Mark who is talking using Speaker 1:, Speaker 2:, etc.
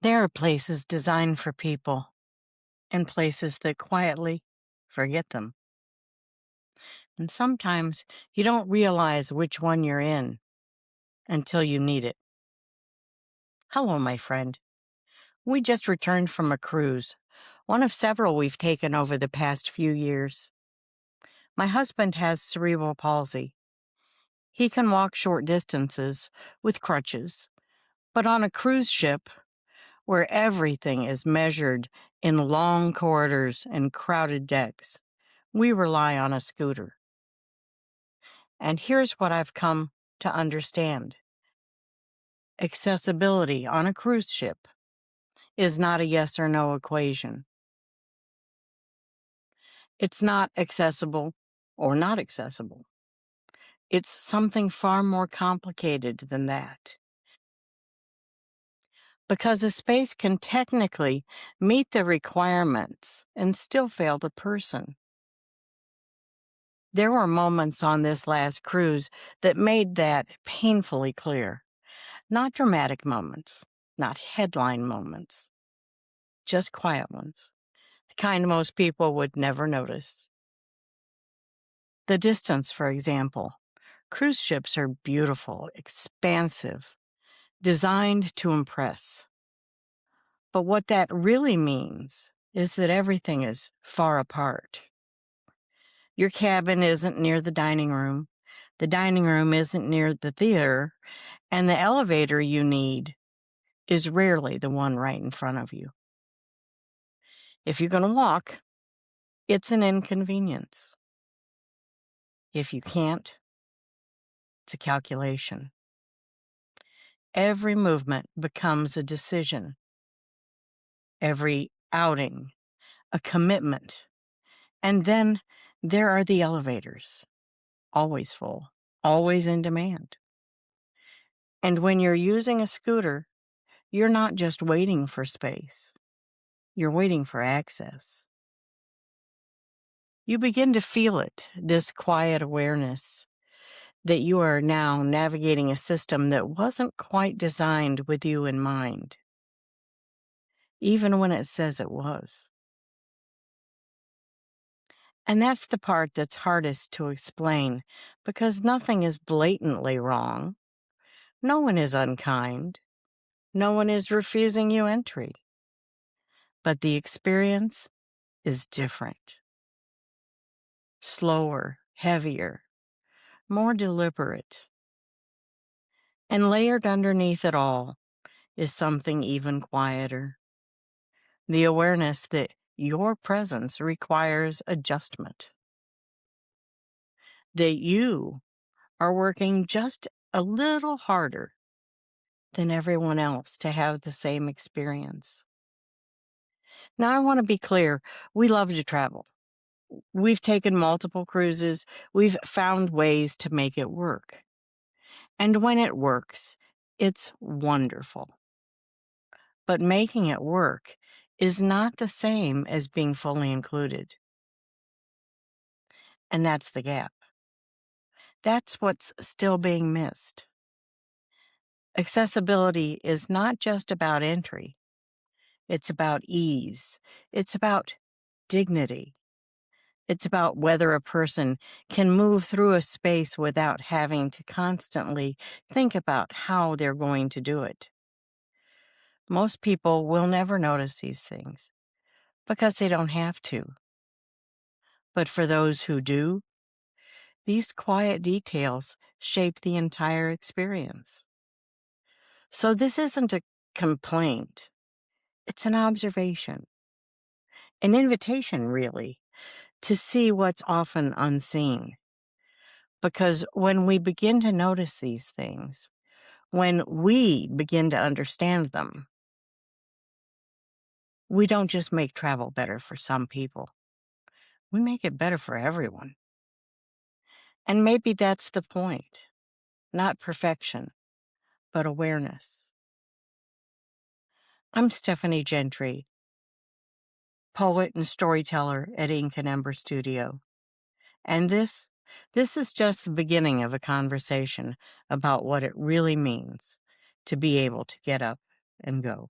Speaker 1: There are places designed for people and places that quietly forget them. And sometimes you don't realize which one you're in until you need it. Hello, my friend. We just returned from a cruise, one of several we've taken over the past few years. My husband has cerebral palsy. He can walk short distances with crutches, but on a cruise ship, where everything is measured in long corridors and crowded decks, we rely on a scooter. And here's what I've come to understand. Accessibility on a cruise ship is not a yes or no equation. It's not accessible or not accessible. It's something far more complicated than that. Because a space can technically meet the requirements and still fail the person. There were moments on this last cruise that made that painfully clear. Not dramatic moments, not headline moments, just quiet ones, the kind most people would never notice. The distance, for example. Cruise ships are beautiful, expansive, designed to impress. But what that really means is that everything is far apart. Your cabin isn't near the dining room isn't near the theater, and the elevator you need is rarely the one right in front of you. If you're going to walk, it's an inconvenience. If you can't, it's a calculation. Every movement becomes a decision. Every outing, a commitment. And then there are the elevators, always full, always in demand. And when you're using a scooter, you're not just waiting for space. You're waiting for access. You begin to feel it, this quiet awareness that you are now navigating a system that wasn't quite designed with you in mind, even when it says it was. And that's the part that's hardest to explain, because nothing is blatantly wrong. No one is unkind. No one is refusing you entry. But the experience is different. Slower, heavier, more deliberate. And layered underneath it all is something even quieter. The awareness that your presence requires adjustment. That you are working just a little harder than everyone else to have the same experience. Now, I want to be clear. We love to travel. We've taken multiple cruises. We've found ways to make it work. And when it works, it's wonderful. But making it work is not the same as being fully included. And that's the gap. That's what's still being missed. Accessibility is not just about entry. It's about ease. It's about dignity. It's about whether a person can move through a space without having to constantly think about how they're going to do it. Most people will never notice these things because they don't have to. But for those who do, these quiet details shape the entire experience. So this isn't a complaint. It's an observation, an invitation, really, to see what's often unseen. Because when we begin to notice these things, when we begin to understand them, we don't just make travel better for some people. We make it better for everyone. And maybe that's the point. Not perfection, but awareness. I'm Steffani Gentry, poet and storyteller at Ink and Ember Studio. And this is just the beginning of a conversation about what it really means to be able to get up and go.